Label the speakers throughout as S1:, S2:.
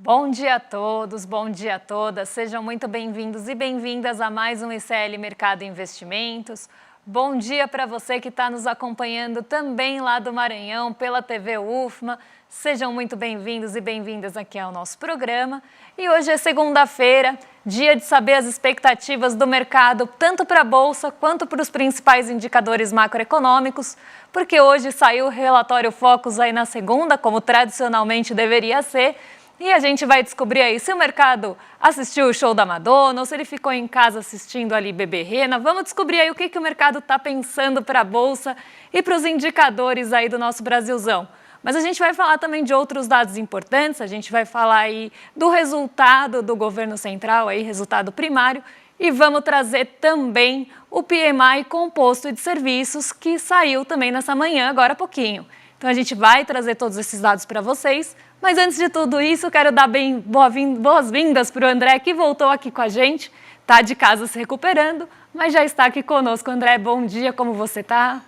S1: Bom dia a todos, bom dia a todas, sejam muito bem-vindos e bem-vindas a mais um ICL Mercado Investimentos. Bom dia para você que está nos acompanhando também lá do Maranhão, pela TV UFMA. Sejam muito bem-vindos e bem-vindas aqui ao nosso programa. E hoje é segunda-feira, dia de saber as expectativas do mercado, tanto para a Bolsa quanto para os principais indicadores macroeconômicos, porque hoje saiu o relatório Focus aí na segunda, como tradicionalmente deveria ser, e a gente vai descobrir aí se o mercado assistiu o show da Madonna ou se ele ficou em casa assistindo ali Bebê Rena. Vamos descobrir aí o que o mercado está pensando para a Bolsa e para os indicadores aí do nosso Brasilzão. Mas a gente vai falar também de outros dados importantes, a gente vai falar aí do resultado do governo central, aí, resultado primário, e vamos trazer também o PMI composto de serviços que saiu também nessa manhã, agora há pouquinho. Então a gente vai trazer todos esses dados para vocês, mas antes de tudo isso, quero dar boas-vindas para o André, que voltou aqui com a gente, está de casa se recuperando, mas já está aqui conosco. André, bom dia, como você está?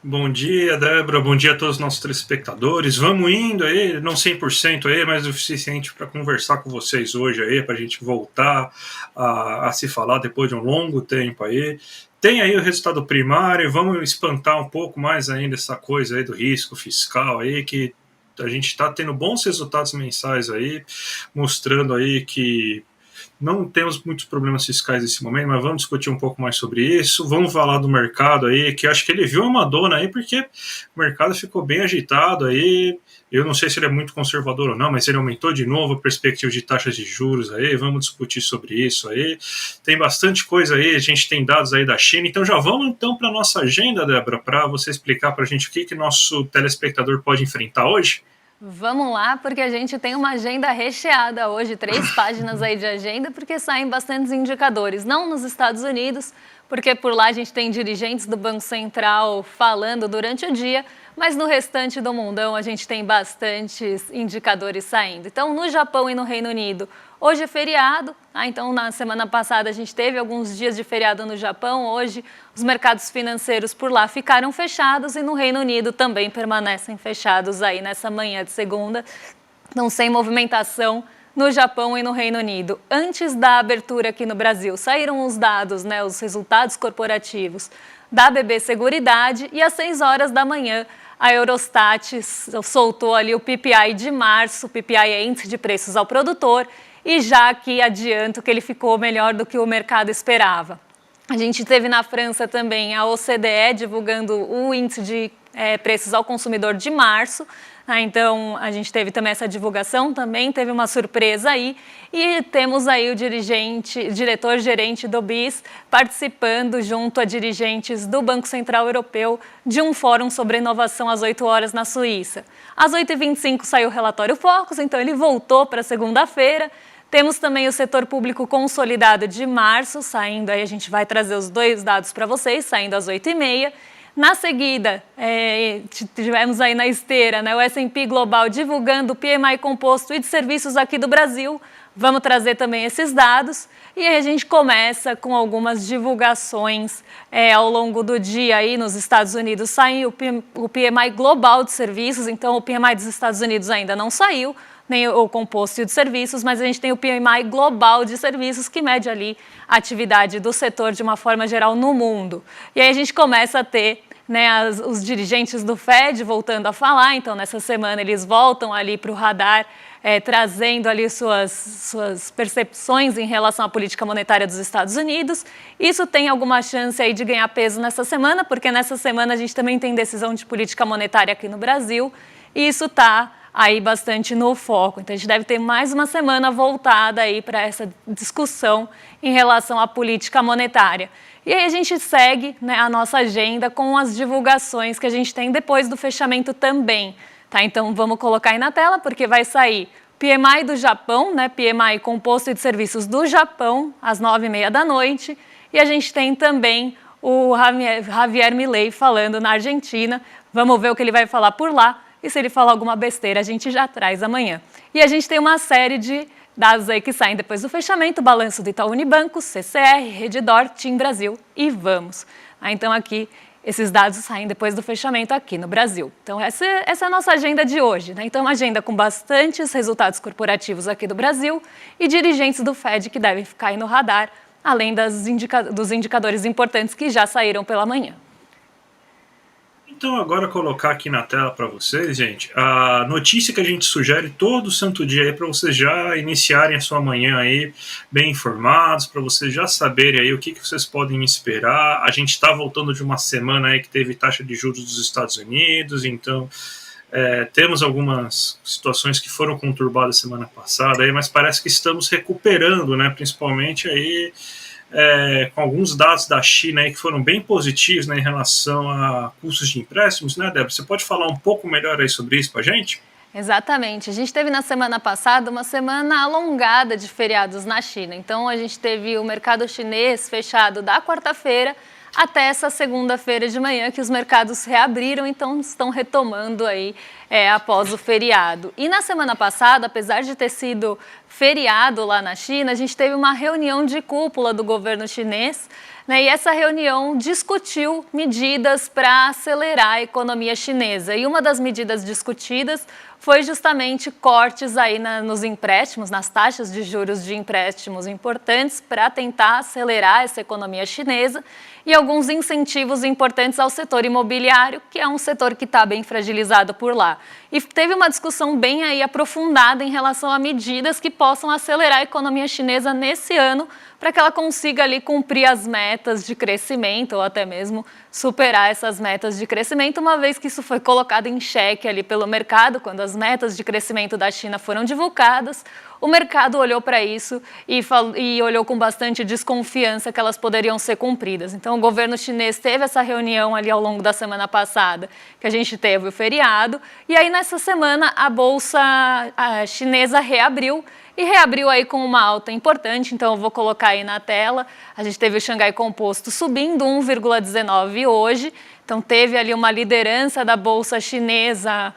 S2: Bom dia, Débora, bom dia a todos os nossos telespectadores. Vamos indo aí, não 100% aí, mas o suficiente para conversar com vocês hoje aí, para a gente voltar a se falar depois de um longo tempo aí. Tem aí o resultado primário, vamos espantar um pouco mais ainda essa coisa aí do risco fiscal aí, que a gente está tendo bons resultados mensais aí, mostrando aí que não temos muitos problemas fiscais nesse momento, mas vamos discutir um pouco mais sobre isso. Vamos falar do mercado aí, que eu acho que ele viu a Madonna aí, porque o mercado ficou bem agitado aí. Eu não sei se ele é muito conservador ou não, mas ele aumentou de novo a perspectiva de taxas de juros aí. Vamos discutir sobre isso aí. Tem bastante coisa aí, a gente tem dados aí da China. Então já vamos então para a nossa agenda, Débora, para você explicar para a gente o que nosso telespectador pode enfrentar hoje.
S1: Vamos lá, porque a gente tem uma agenda recheada hoje, 3 páginas aí de agenda, porque saem bastantes indicadores, não nos Estados Unidos, porque por lá a gente tem dirigentes do Banco Central falando durante o dia, mas no restante do mundão a gente tem bastantes indicadores saindo. Então, no Japão e no Reino Unido, hoje é feriado, então na semana passada a gente teve alguns dias de feriado no Japão, hoje os mercados financeiros por lá ficaram fechados e no Reino Unido também permanecem fechados aí nessa manhã de segunda, então sem movimentação no Japão e no Reino Unido. Antes da abertura aqui no Brasil, saíram os dados, os resultados corporativos da BB Seguridade e às 6 horas da manhã a Eurostat soltou ali o PPI de março, o PPI é índice de preços ao produtor, e já aqui adianto que ele ficou melhor do que o mercado esperava. A gente teve na França também a OCDE divulgando o índice de preços ao consumidor de março, então a gente teve também essa divulgação, também teve uma surpresa aí, e temos aí o diretor-gerente do BIS participando junto a dirigentes do Banco Central Europeu de um fórum sobre inovação às 8 horas na Suíça. Às 8h25 saiu o relatório Focus, então ele voltou para segunda-feira. Temos também o setor público consolidado de março, saindo aí, a gente vai trazer os 2 dados para vocês, saindo às 8h30. Na seguida, tivemos aí na esteira, o S&P Global divulgando o PMI composto e de serviços aqui do Brasil. Vamos trazer também esses dados e aí a gente começa com algumas divulgações ao longo do dia aí nos Estados Unidos. Saiu o PMI Global de Serviços, então o PMI dos Estados Unidos ainda não saiu, nem o composto de serviços, mas a gente tem o PMI Global de Serviços, que mede ali a atividade do setor de uma forma geral no mundo. E aí a gente começa a ter os dirigentes do Fed voltando a falar, então nessa semana eles voltam ali para o radar, trazendo ali suas percepções em relação à política monetária dos Estados Unidos. Isso tem alguma chance aí de ganhar peso nessa semana, porque nessa semana a gente também tem decisão de política monetária aqui no Brasil, e isso está aí bastante no foco. Então a gente deve ter mais uma semana voltada aí para essa discussão em relação à política monetária. E aí a gente segue a nossa agenda com as divulgações que a gente tem depois do fechamento também. Tá? Então vamos colocar aí na tela, porque vai sair PMI do Japão, PMI composto de serviços do Japão, às 9h30 da noite. E a gente tem também o Javier Milei falando na Argentina. Vamos ver o que ele vai falar por lá. E se ele falar alguma besteira, a gente já traz amanhã. E a gente tem uma série de dados aí que saem depois do fechamento, balanço do Itaú Unibanco, CCR, Redditor, TIM Brasil e Vamos. Então aqui Esses dados saem depois do fechamento aqui no Brasil. Então, essa é a nossa agenda de hoje, né? Então, uma agenda com bastantes resultados corporativos aqui do Brasil e dirigentes do Fed que devem ficar aí no radar, além dos indicadores importantes que já saíram pela manhã.
S2: Então, agora colocar aqui na tela para vocês, gente, a notícia que a gente sugere todo santo dia aí para vocês já iniciarem a sua manhã aí bem informados, para vocês já saberem aí o que vocês podem esperar. A gente está voltando de uma semana aí que teve taxa de juros dos Estados Unidos, então temos algumas situações que foram conturbadas semana passada aí, mas parece que estamos recuperando, né, principalmente aí com alguns dados da China aí que foram bem positivos, né, em relação a custos de empréstimos, né, Débora? Você pode falar um pouco melhor aí sobre isso para a gente?
S1: Exatamente. A gente teve na semana passada uma semana alongada de feriados na China. Então, a gente teve o mercado chinês fechado da quarta-feira até essa segunda-feira de manhã, que os mercados reabriram, então estão retomando aí após o feriado. E na semana passada, apesar de ter sido feriado lá na China, a gente teve uma reunião de cúpula do governo chinês, né, e essa reunião discutiu medidas para acelerar a economia chinesa. E uma das medidas discutidas foi justamente cortes aí nos empréstimos, nas taxas de juros de empréstimos importantes para tentar acelerar essa economia chinesa e alguns incentivos importantes ao setor imobiliário, que é um setor que está bem fragilizado por lá. E teve uma discussão bem aí aprofundada em relação a medidas que possam acelerar a economia chinesa nesse ano, para que ela consiga ali cumprir as metas de crescimento ou até mesmo superar essas metas de crescimento, uma vez que isso foi colocado em xeque ali pelo mercado, quando as metas de crescimento da China foram divulgadas, o mercado olhou para isso e olhou com bastante desconfiança que elas poderiam ser cumpridas. Então, o governo chinês teve essa reunião ali ao longo da semana passada, que a gente teve o feriado, e aí nessa semana a bolsa chinesa reabriu, e reabriu aí com uma alta importante, então eu vou colocar aí na tela. A gente teve o Xangai Composto subindo 1,19 hoje, então teve ali uma liderança da bolsa chinesa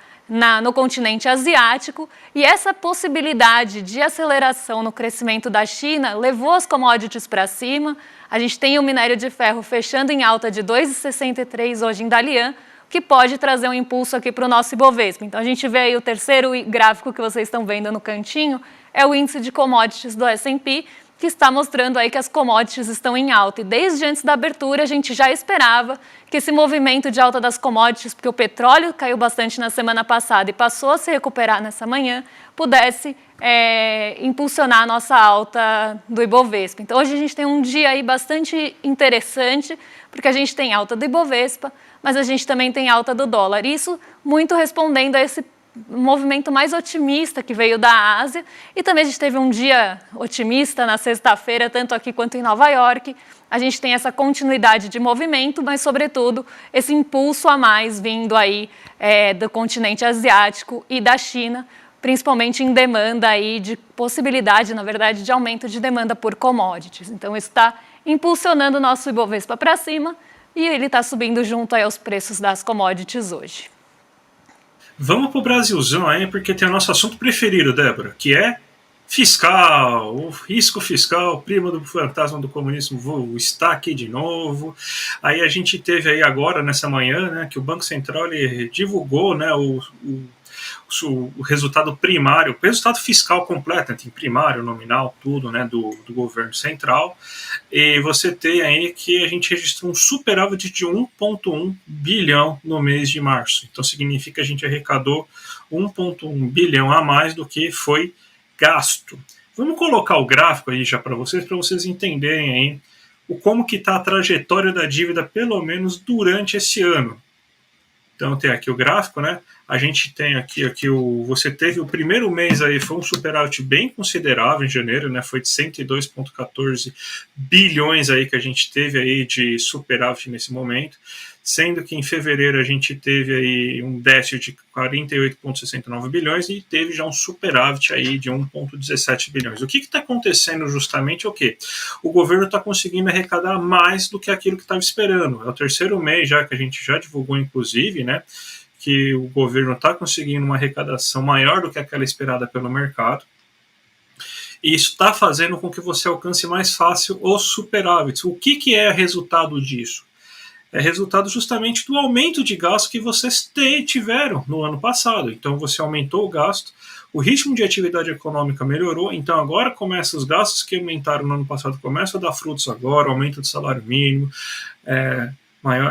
S1: no continente asiático, e essa possibilidade de aceleração no crescimento da China levou as commodities para cima. A gente tem o minério de ferro fechando em alta de 2,63 hoje em Dalian, que pode trazer um impulso aqui para o nosso Ibovespa. Então, a gente vê aí o terceiro gráfico que vocês estão vendo no cantinho, é o índice de commodities do S&P, que está mostrando aí que as commodities estão em alta. E desde antes da abertura, a gente já esperava que esse movimento de alta das commodities, porque o petróleo caiu bastante na semana passada e passou a se recuperar nessa manhã, pudesse impulsionar a nossa alta do Ibovespa. Então, hoje a gente tem um dia aí bastante interessante, porque a gente tem alta do Ibovespa, mas a gente também tem alta do dólar. Isso muito respondendo a esse movimento mais otimista que veio da Ásia, e também a gente teve um dia otimista na sexta-feira, tanto aqui quanto em Nova York. A gente tem essa continuidade de movimento, mas sobretudo esse impulso a mais vindo aí do continente asiático e da China, principalmente em demanda aí de possibilidade, na verdade, de aumento de demanda por commodities. Então isso está impulsionando o nosso Ibovespa para cima, e ele está subindo junto aí aos preços das commodities hoje.
S2: Vamos para o Brasilzão aí, porque tem o nosso assunto preferido, Débora, que é fiscal, o risco fiscal, primo do fantasma do comunismo está aqui de novo. Aí a gente teve aí agora, nessa manhã, né, que o Banco Central ele divulgou, né, o resultado primário, o resultado fiscal completo, tem primário, nominal, tudo, né, do governo central, e você tem aí que a gente registrou um superávit de 1,1 bilhão no mês de março. Então significa que a gente arrecadou 1,1 bilhão a mais do que foi gasto. Vamos colocar o gráfico aí já para vocês entenderem aí como que está a trajetória da dívida, pelo menos durante esse ano. Então tem aqui o gráfico, né? A gente tem aqui você teve o primeiro mês aí, foi um superávit bem considerável em janeiro, né? Foi de 102,14 bilhões aí que a gente teve aí de superávit nesse momento, sendo que em fevereiro a gente teve aí um déficit de 48,69 bilhões e teve já um superávit aí de 1,17 bilhões. O que está acontecendo justamente é o quê? O governo está conseguindo arrecadar mais do que aquilo que estava esperando. É o terceiro mês já que a gente já divulgou, inclusive, né, que o governo está conseguindo uma arrecadação maior do que aquela esperada pelo mercado. E isso está fazendo com que você alcance mais fácil os superávites. O que é resultado disso? é resultado justamente do aumento de gasto que vocês tiveram no ano passado. Então, você aumentou o gasto, o ritmo de atividade econômica melhorou, então agora começa os gastos que aumentaram no ano passado, começam a dar frutos agora, aumento do salário mínimo,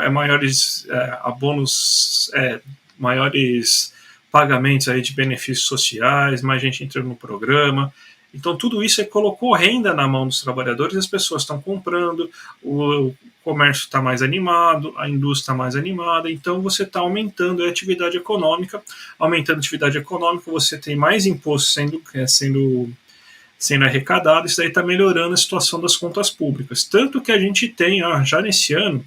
S2: maiores abonos, maiores pagamentos aí de benefícios sociais, mais gente entrando no programa. Então, tudo isso colocou renda na mão dos trabalhadores, as pessoas estão comprando, o comércio está mais animado, a indústria está mais animada, então você está aumentando a atividade econômica. Aumentando a atividade econômica, você tem mais imposto sendo arrecadado, isso daí está melhorando a situação das contas públicas. Tanto que a gente tem, já nesse ano,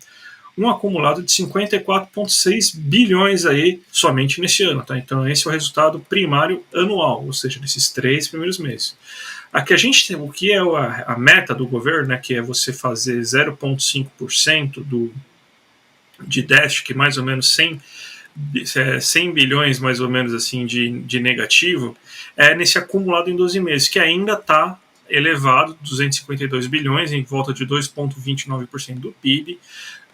S2: um acumulado de 54,6 bilhões aí somente nesse ano, tá? Então esse é o resultado primário anual, ou seja, nesses 3 primeiros meses. Aqui a gente tem o que é a meta do governo, né, que é você fazer 0,5% de déficit, que mais ou menos 100 bilhões mais ou menos assim de negativo, nesse acumulado em 12 meses, que ainda está elevado, 252 bilhões, em volta de 2,29% do PIB,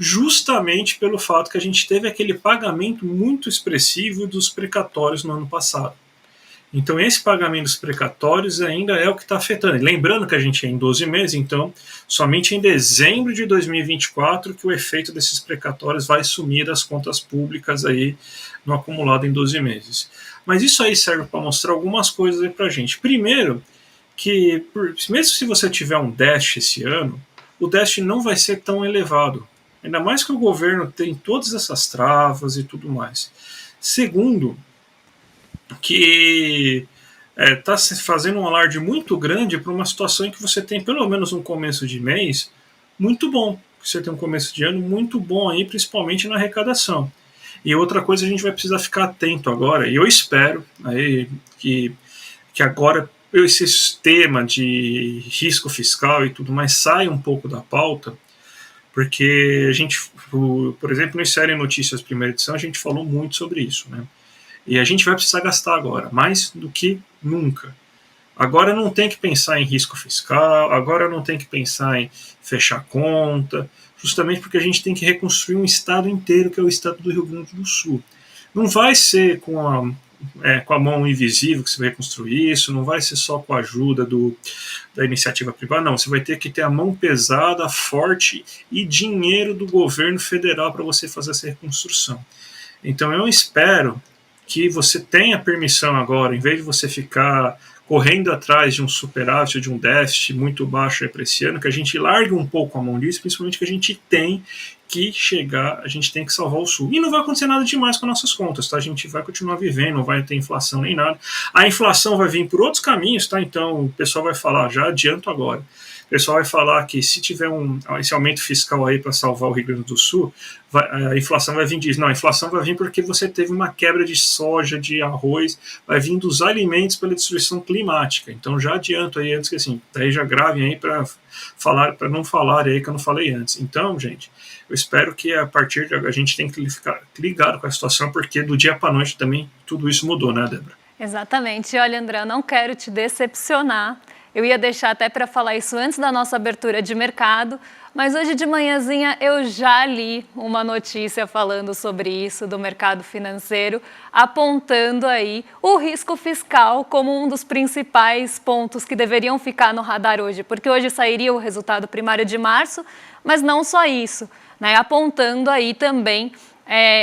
S2: justamente pelo fato que a gente teve aquele pagamento muito expressivo dos precatórios no ano passado. Então, esse pagamento dos precatórios ainda é o que está afetando. Lembrando que a gente é em 12 meses, então, somente em dezembro de 2024 que o efeito desses precatórios vai sumir das contas públicas aí no acumulado em 12 meses. Mas isso aí serve para mostrar algumas coisas aí para a gente. Primeiro, que mesmo se você tiver um déficit esse ano, o déficit não vai ser tão elevado. Ainda mais que o governo tem todas essas travas e tudo mais. Segundo, que está fazendo um alarde muito grande para uma situação em que você tem pelo menos um começo de mês muito bom. Você tem um começo de ano muito bom aí, principalmente na arrecadação. E outra coisa a gente vai precisar ficar atento agora, e eu espero aí que agora esse tema de risco fiscal e tudo mais saia um pouco da pauta, porque a gente, por exemplo, no Série Notícias Primeira Edição, a gente falou muito sobre isso, né? E a gente vai precisar gastar agora, mais do que nunca. Agora não tem que pensar em risco fiscal, agora não tem que pensar em fechar conta, justamente porque a gente tem que reconstruir um estado inteiro, que é o estado do Rio Grande do Sul. Não vai ser com a mão invisível que você vai reconstruir isso, não vai ser só com a ajuda da iniciativa privada, não. Você vai ter que ter a mão pesada, forte e dinheiro do governo federal para você fazer essa reconstrução. Então eu espero que você tenha permissão agora, em vez de você ficar correndo atrás de um superávit, de um déficit muito baixo para esse ano, que a gente largue um pouco a mão disso, principalmente que a gente tem que chegar, a gente tem que salvar o Sul. E não vai acontecer nada demais com nossas contas, tá? A gente vai continuar vivendo, não vai ter inflação nem nada. A inflação vai vir por outros caminhos, tá? Então o pessoal vai falar, já adianto agora, o pessoal vai falar que se tiver esse aumento fiscal aí para salvar o Rio Grande do Sul, a inflação vai vir disso. Não, a inflação vai vir porque você teve uma quebra de soja, de arroz, vai vir dos alimentos pela destruição climática. Então já adianto aí antes que assim, daí já gravem aí para não falar aí que eu não falei antes. Então, gente, eu espero que a partir de a gente tem que ficar ligado com a situação, porque do dia para a noite também tudo isso mudou, né, Débora?
S1: Exatamente. Olha, André, eu não quero te decepcionar. Eu ia deixar até para falar isso antes da nossa abertura de mercado, mas hoje de manhãzinha eu já li uma notícia falando sobre isso do mercado financeiro, apontando aí o risco fiscal como um dos principais pontos que deveriam ficar no radar hoje, porque hoje sairia o resultado primário de março, mas não só isso, né? Apontando aí também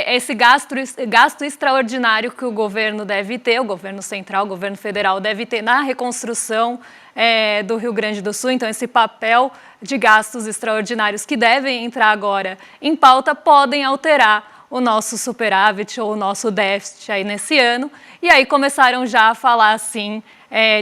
S1: esse gasto extraordinário que o governo deve ter, o governo central, o governo federal deve ter na reconstrução do Rio Grande do Sul. Então, esse papel de gastos extraordinários que devem entrar agora em pauta podem alterar o nosso superávit ou o nosso déficit aí nesse ano. E aí começaram já a falar, assim,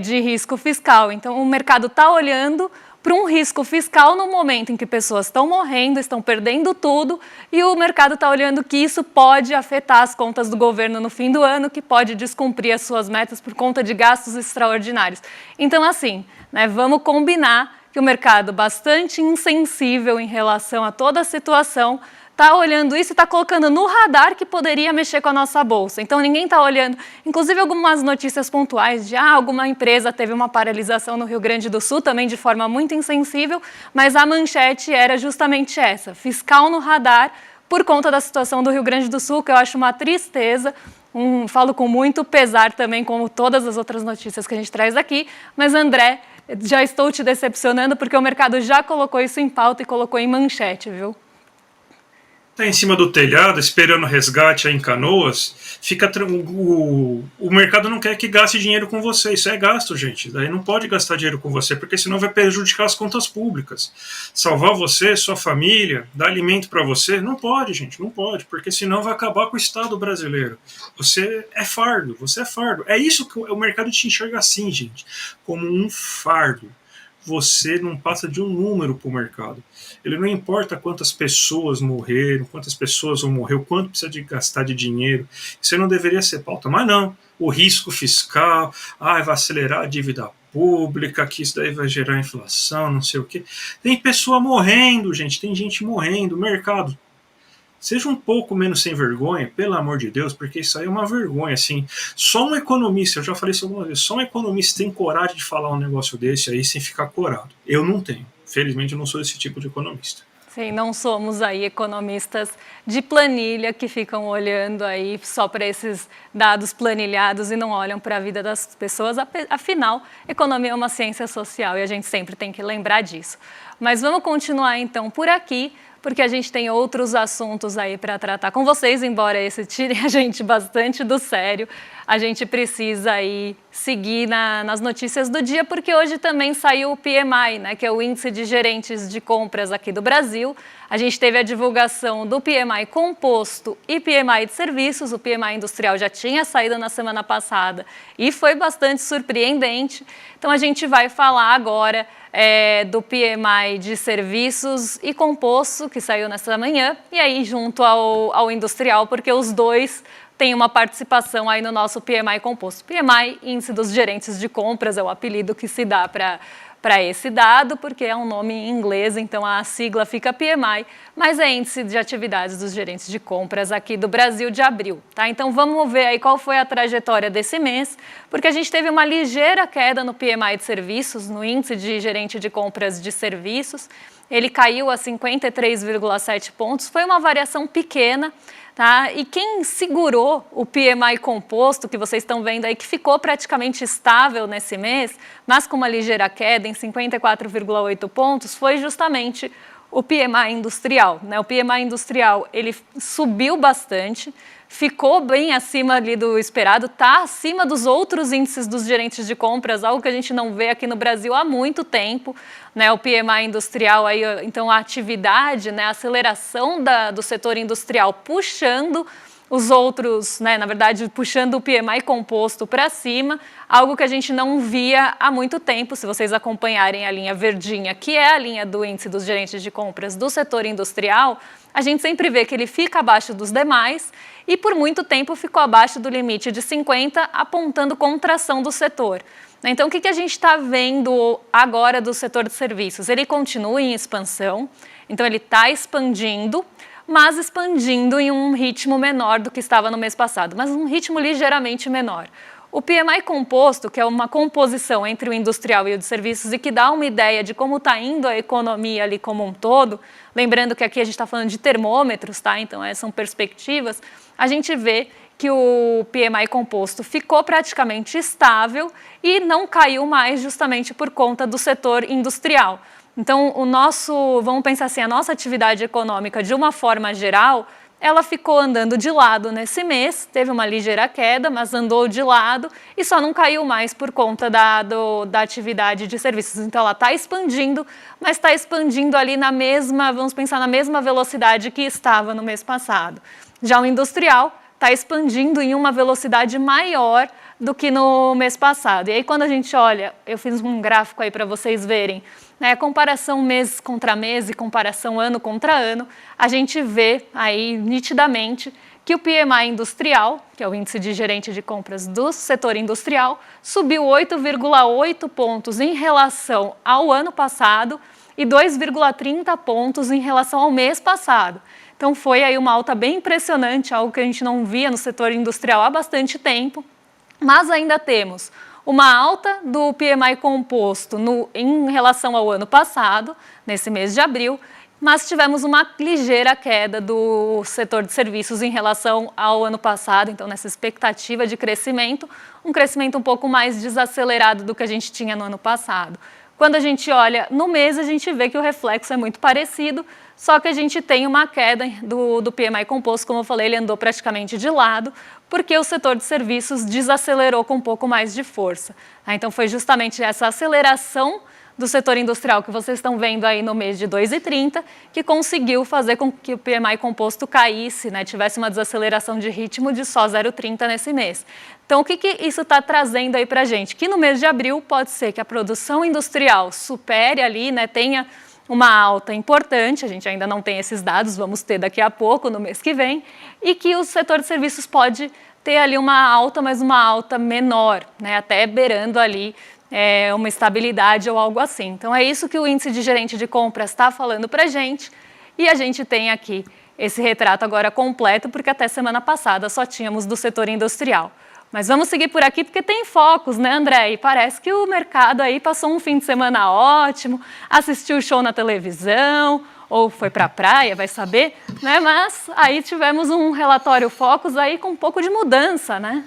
S1: de risco fiscal. Então, o mercado está olhando para um risco fiscal no momento em que pessoas estão morrendo, estão perdendo tudo, e o mercado está olhando que isso pode afetar as contas do governo no fim do ano, que pode descumprir as suas metas por conta de gastos extraordinários. Então, assim, né, vamos combinar que o mercado, bastante insensível em relação a toda a situação, está olhando isso e está colocando no radar que poderia mexer com a nossa bolsa. Então, ninguém está olhando, inclusive algumas notícias pontuais de alguma empresa teve uma paralisação no Rio Grande do Sul, também de forma muito insensível, mas a manchete era justamente essa, fiscal no radar, por conta da situação do Rio Grande do Sul, que eu acho uma tristeza. Falo com muito pesar também, como todas as outras notícias que a gente traz aqui. Mas, André, já estou te decepcionando, porque o mercado já colocou isso em pauta e colocou em manchete, viu?
S2: Tá em cima do telhado, esperando resgate aí em Canoas, o mercado não quer que gaste dinheiro com você. Isso é gasto, gente. Daí não pode gastar dinheiro com você, porque senão vai prejudicar as contas públicas. Salvar você, sua família, dar alimento para você, não pode, gente, não pode, porque senão vai acabar com o Estado brasileiro. Você é fardo, você é fardo. É isso que o mercado te enxerga assim, gente, como um fardo. Você não passa de um número para o mercado. Ele não importa quantas pessoas morreram, quantas pessoas vão morrer, o quanto precisa de gastar de dinheiro. Isso não deveria ser pauta. Mas não, o risco fiscal, vai acelerar a dívida pública, que isso daí vai gerar inflação, não sei o quê. Tem pessoa morrendo, gente, tem gente morrendo. Mercado, seja um pouco menos sem vergonha, pelo amor de Deus, porque isso aí é uma vergonha, assim. Só um economista, eu já falei isso algumas vezes, só um economista tem coragem de falar um negócio desse aí sem ficar corado. Eu não tenho. Felizmente eu não sou esse tipo de economista.
S1: Sim, não somos aí economistas de planilha que ficam olhando aí só para esses dados planilhados e não olham para a vida das pessoas. Afinal, economia é uma ciência social e a gente sempre tem que lembrar disso. Mas vamos continuar então por aqui, porque a gente tem outros assuntos aí para tratar com vocês, embora esse tire a gente bastante do sério. A gente precisa aí seguir nas notícias do dia, porque hoje também saiu o PMI, né, que é o Índice de Gerentes de Compras aqui do Brasil. A gente teve a divulgação do PMI composto e PMI de serviços. O PMI industrial já tinha saído na semana passada e foi bastante surpreendente. Então a gente vai falar agora do PMI de serviços e composto, que saiu nessa manhã, e aí junto ao industrial, porque os dois têm uma participação aí no nosso PMI composto. PMI, Índice dos Gerentes de Compras, é o apelido que se dá para esse dado, porque é um nome em inglês, então a sigla fica PMI, mas é Índice de Atividades dos Gerentes de Compras aqui do Brasil de abril, tá? Então vamos ver aí qual foi a trajetória desse mês, porque a gente teve uma ligeira queda no PMI de serviços, no Índice de Gerente de Compras de Serviços. Ele caiu a 53,7 pontos, foi uma variação pequena, tá? E quem segurou o PMI composto, que vocês estão vendo aí, que ficou praticamente estável nesse mês, mas com uma ligeira queda em 54,8 pontos, foi justamente o PMI industrial, né? O PMI industrial, ele subiu bastante, ficou bem acima ali do esperado, está acima dos outros índices dos gerentes de compras, algo que a gente não vê aqui no Brasil há muito tempo, né? O PMI industrial, aí, então a atividade, né? A aceleração do setor industrial puxando os outros, né, na verdade, puxando o PMI composto para cima, algo que a gente não via há muito tempo. Se vocês acompanharem a linha verdinha, que é a linha do índice dos gerentes de compras do setor industrial, a gente sempre vê que ele fica abaixo dos demais e por muito tempo ficou abaixo do limite de 50, apontando contração do setor. Então, o que a gente está vendo agora do setor de serviços? Ele continua em expansão, então ele está expandindo, mas expandindo em um ritmo menor do que estava no mês passado, mas um ritmo ligeiramente menor. O PMI composto, que é uma composição entre o industrial e o de serviços e que dá uma ideia de como está indo a economia ali como um todo, lembrando que aqui a gente está falando de termômetros, tá? Então essas são perspectivas, a gente vê que o PMI composto ficou praticamente estável e não caiu mais justamente por conta do setor industrial. Então, vamos pensar assim, a nossa atividade econômica, de uma forma geral, ela ficou andando de lado nesse mês, teve uma ligeira queda, mas andou de lado e só não caiu mais por conta da atividade de serviços. Então, ela está expandindo, mas está expandindo ali vamos pensar na mesma velocidade que estava no mês passado. Já o industrial está expandindo em uma velocidade maior do que no mês passado. E aí, quando a gente olha, eu fiz um gráfico aí para vocês verem, né, comparação mês contra mês e comparação ano contra ano, a gente vê aí nitidamente que o PMI industrial, que é o índice de gerente de compras do setor industrial, subiu 8,8 pontos em relação ao ano passado e 2,30 pontos em relação ao mês passado. Então foi aí uma alta bem impressionante, algo que a gente não via no setor industrial há bastante tempo, mas ainda temos uma alta do PMI composto em relação ao ano passado, nesse mês de abril, mas tivemos uma ligeira queda do setor de serviços em relação ao ano passado, então nessa expectativa de crescimento, um crescimento um pouco mais desacelerado do que a gente tinha no ano passado. Quando a gente olha no mês, a gente vê que o reflexo é muito parecido, só que a gente tem uma queda do PMI composto, como eu falei, ele andou praticamente de lado, porque o setor de serviços desacelerou com um pouco mais de força. Então foi justamente essa aceleração do setor industrial que vocês estão vendo aí no mês de 2,30, que conseguiu fazer com que o PMI composto caísse, né, tivesse uma desaceleração de ritmo de só 0,30 nesse mês. Então, o que isso está trazendo aí para a gente? Que no mês de abril pode ser que a produção industrial supere ali, né, tenha uma alta importante, a gente ainda não tem esses dados, vamos ter daqui a pouco, no mês que vem, e que o setor de serviços pode ter ali uma alta, mas uma alta menor, né, até beirando ali uma estabilidade ou algo assim. Então, é isso que o índice de gerente de compras está falando para a gente, e a gente tem aqui esse retrato agora completo, porque até semana passada só tínhamos do setor industrial. Mas vamos seguir por aqui porque tem focos, né, André? E parece que o mercado aí passou um fim de semana ótimo, assistiu o show na televisão, ou foi para a praia, vai saber, né? Mas aí tivemos um relatório focos aí com um pouco de mudança, né?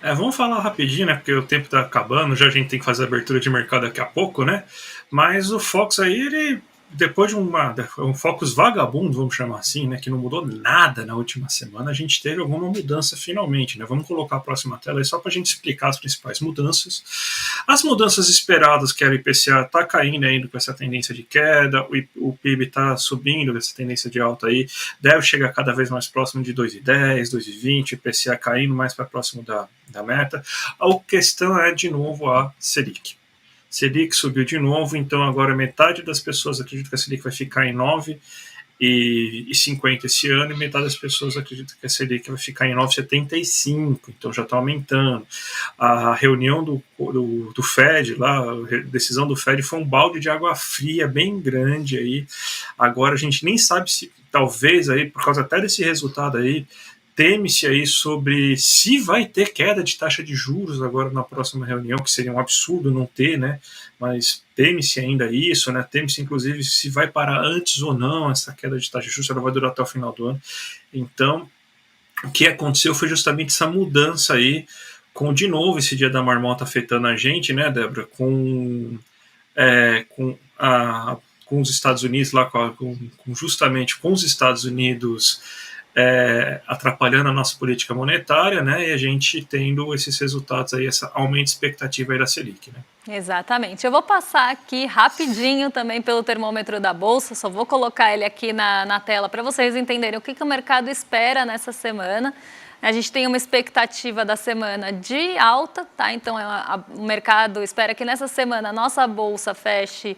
S2: Vamos falar rapidinho, né? Porque o tempo está acabando, já a gente tem que fazer a abertura de mercado daqui a pouco, né? Mas o Fox aí, ele, depois de um Focus vagabundo, vamos chamar assim, né? Que não mudou nada na última semana, a gente teve alguma mudança finalmente, né? Vamos colocar a próxima tela aí só para a gente explicar as principais mudanças. As mudanças esperadas, que era o IPCA está caindo ainda com essa tendência de queda, o PIB está subindo, essa tendência de alta aí, deve chegar cada vez mais próximo de 2,10, 2,20, o IPCA caindo mais para próximo da meta. A questão é, de novo, a Selic. Selic subiu de novo, então agora metade das pessoas acreditam que a Selic vai ficar em 9,50 esse ano, e metade das pessoas acreditam que a Selic vai ficar em 9,75, então já está aumentando. A reunião do Fed, lá, a decisão do Fed foi um balde de água fria bem grande aí. Agora a gente nem sabe se, talvez, aí, por causa até desse resultado aí, teme-se aí sobre se vai ter queda de taxa de juros agora na próxima reunião, que seria um absurdo não ter, né? Mas teme-se ainda isso, né? Teme-se inclusive se vai parar antes ou não essa queda de taxa de juros, ela vai durar até o final do ano. Então, o que aconteceu foi justamente essa mudança aí, com de novo esse dia da marmota afetando a gente, né, Débora? Com os Estados Unidos lá, justamente com os Estados Unidos atrapalhando a nossa política monetária, né, e a gente tendo esses resultados aí, essa aumento de expectativa aí da Selic, né.
S1: Exatamente. Eu vou passar aqui rapidinho também pelo termômetro da Bolsa, só vou colocar ele aqui na tela para vocês entenderem o que o mercado espera nessa semana. A gente tem uma expectativa da semana de alta, tá? Então o mercado espera que nessa semana a nossa Bolsa feche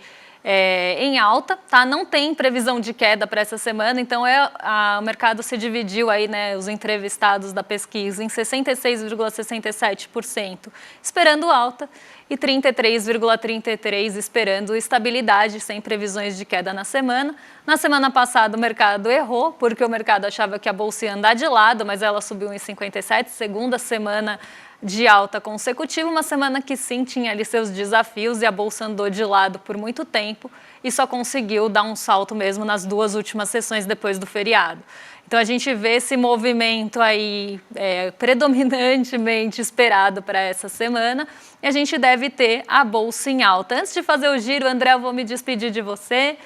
S1: em alta, tá? Não tem previsão de queda para essa semana, então o mercado se dividiu aí, né, os entrevistados da pesquisa em 66,67% esperando alta e 33,33% esperando estabilidade, sem previsões de queda na semana. Na semana passada o mercado errou, porque o mercado achava que a bolsa ia andar de lado, mas ela subiu em 57%, segunda semana de alta consecutiva, uma semana que sim tinha ali seus desafios e a bolsa andou de lado por muito tempo e só conseguiu dar um salto mesmo nas duas últimas sessões depois do feriado. Então a gente vê esse movimento aí predominantemente esperado para essa semana e a gente deve ter a bolsa em alta. Antes de fazer o giro, André, eu vou me despedir de você.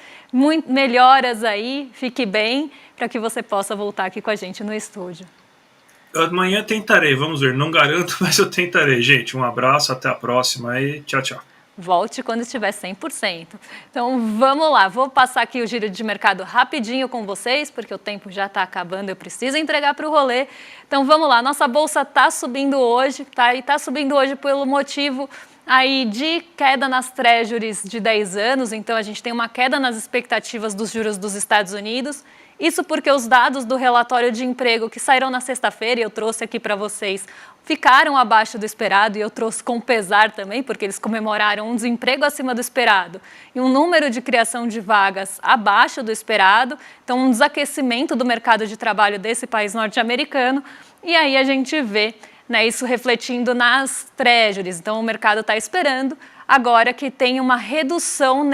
S1: Melhoras aí, fique bem, para que você possa voltar aqui com a gente no estúdio.
S2: Amanhã tentarei, vamos ver, não garanto, mas eu tentarei. Gente, um abraço, até a próxima e tchau, tchau.
S1: Volte quando estiver 100%. Então, vamos lá. Vou passar aqui o giro de mercado rapidinho com vocês, porque o tempo já está acabando, eu preciso entregar para o rolê. Então, vamos lá. Nossa bolsa está subindo hoje, tá? E está subindo hoje pelo motivo aí de queda nas treasuries de 10 anos. Então, a gente tem uma queda nas expectativas dos juros dos Estados Unidos. Isso porque os dados do relatório de emprego que saíram na sexta-feira, e eu trouxe aqui para vocês, ficaram abaixo do esperado, e eu trouxe com pesar também, porque eles comemoraram um desemprego acima do esperado e um número de criação de vagas abaixo do esperado, então um desaquecimento do mercado de trabalho desse país norte-americano, e aí a gente vê, né, isso refletindo nas treasuries. Então o mercado está esperando agora que tem uma redução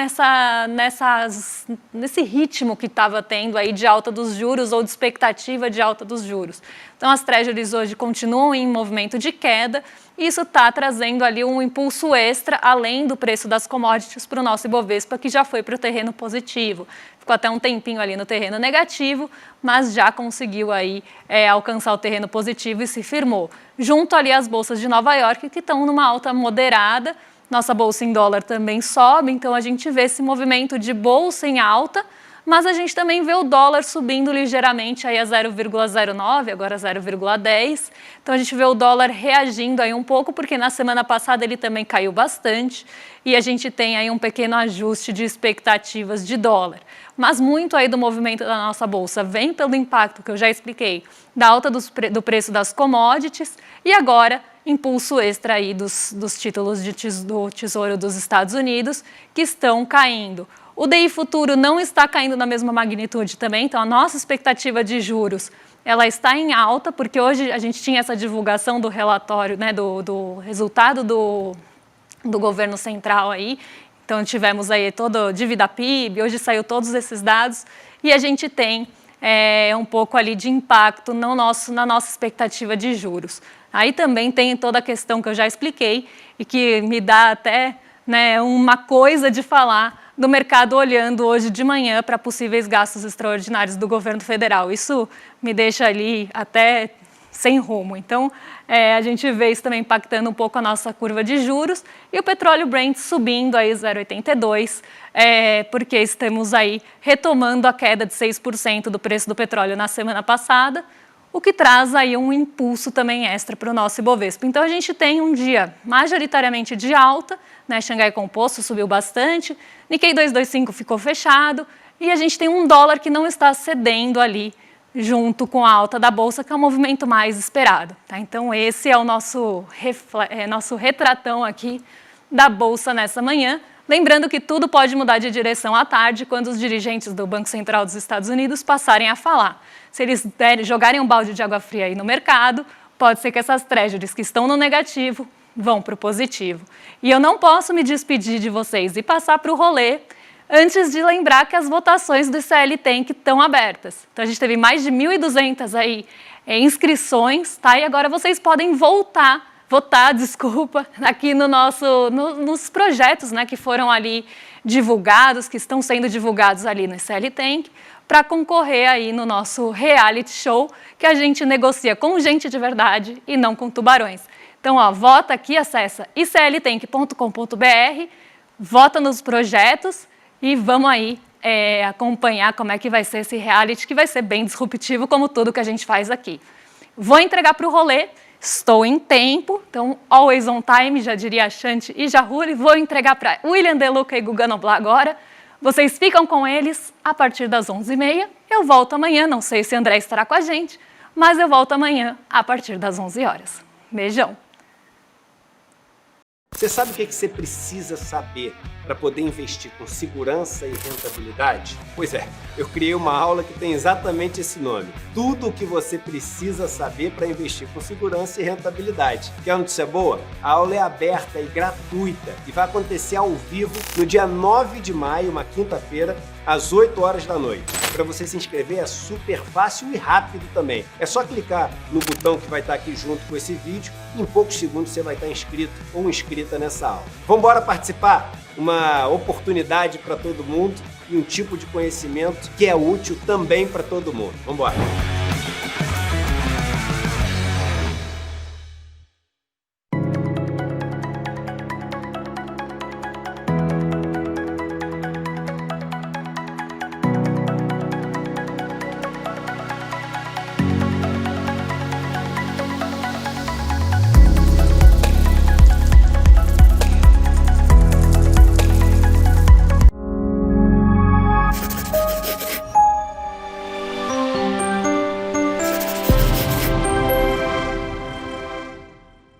S1: nesse ritmo que estava tendo aí de alta dos juros ou de expectativa de alta dos juros. Então, as treasuries hoje continuam em movimento de queda e isso está trazendo ali um impulso extra, além do preço das commodities, para o nosso Ibovespa, que já foi para o terreno positivo. Ficou até um tempinho ali no terreno negativo, mas já conseguiu aí alcançar o terreno positivo e se firmou. Junto ali às bolsas de Nova York, que estão numa alta moderada. Nossa bolsa em dólar também sobe, então a gente vê esse movimento de bolsa em alta, mas a gente também vê o dólar subindo ligeiramente aí a 0,09, agora 0,10. Então a gente vê o dólar reagindo aí um pouco, porque na semana passada ele também caiu bastante e a gente tem aí um pequeno ajuste de expectativas de dólar. Mas muito aí do movimento da nossa bolsa vem pelo impacto que eu já expliquei, da alta do preço das commodities e agora impulso extra aí dos títulos do Tesouro dos Estados Unidos que estão caindo. O DI futuro não está caindo na mesma magnitude também, então a nossa expectativa de juros ela está em alta, porque hoje a gente tinha essa divulgação do relatório, né, do resultado do governo central aí, então tivemos aí todo dívida PIB, hoje saiu todos esses dados e a gente tem um pouco ali de impacto na nossa expectativa de juros. Aí também tem toda a questão que eu já expliquei e que me dá até uma coisa de falar do mercado olhando hoje de manhã para possíveis gastos extraordinários do governo federal. Isso me deixa ali até sem rumo. Então, a gente vê isso também impactando um pouco a nossa curva de juros e o petróleo Brent subindo aí 0,82, porque estamos aí retomando a queda de 6% do preço do petróleo na semana passada, o que traz aí um impulso também extra para o nosso Ibovespa. Então, a gente tem um dia majoritariamente de alta, né? Xangai Composto subiu bastante, Nikkei 225 ficou fechado e a gente tem um dólar que não está cedendo ali junto com a alta da Bolsa, que é o movimento mais esperado. Tá? Então, esse é o nosso retratão aqui da Bolsa nessa manhã. Lembrando que tudo pode mudar de direção à tarde, quando os dirigentes do Banco Central dos Estados Unidos passarem a falar. Se eles jogarem um balde de água fria aí no mercado, pode ser que essas treasuries que estão no negativo vão para o positivo. E eu não posso me despedir de vocês e passar para o rolê antes de lembrar que as votações do ICL Tank estão abertas. Então, a gente teve mais de 1.200 aí, inscrições, tá? E agora vocês podem votar aqui nos projetos, né, que foram ali divulgados, que estão sendo divulgados ali no ICL Tank, para concorrer aí no nosso reality show, que a gente negocia com gente de verdade e não com tubarões. Então, vota aqui, acessa icltank.com.br, vota nos projetos e vamos aí acompanhar como é que vai ser esse reality, que vai ser bem disruptivo, como tudo que a gente faz aqui. Vou entregar para o rolê, estou em tempo, então always on time, já diria a Shanti e Jahuli. Vou entregar para William De Luca e Guga Noblar agora. Vocês ficam com eles a partir das 11h30. Eu volto amanhã, não sei se André estará com a gente, mas eu volto amanhã a partir das 11 horas. Beijão!
S3: Você sabe o que você precisa saber para poder investir com segurança e rentabilidade? Pois é, eu criei uma aula que tem exatamente esse nome. Tudo o que você precisa saber para investir com segurança e rentabilidade. Quer uma notícia boa? A aula é aberta e gratuita e vai acontecer ao vivo no dia 9 de maio, uma quinta-feira, às 8 horas da noite. Para você se inscrever é super fácil e rápido também. É só clicar no botão que vai estar aqui junto com esse vídeo e em poucos segundos você vai estar inscrito ou inscrita nessa aula. Vamos embora participar? Uma oportunidade para todo mundo e um tipo de conhecimento que é útil também para todo mundo. Vamos embora!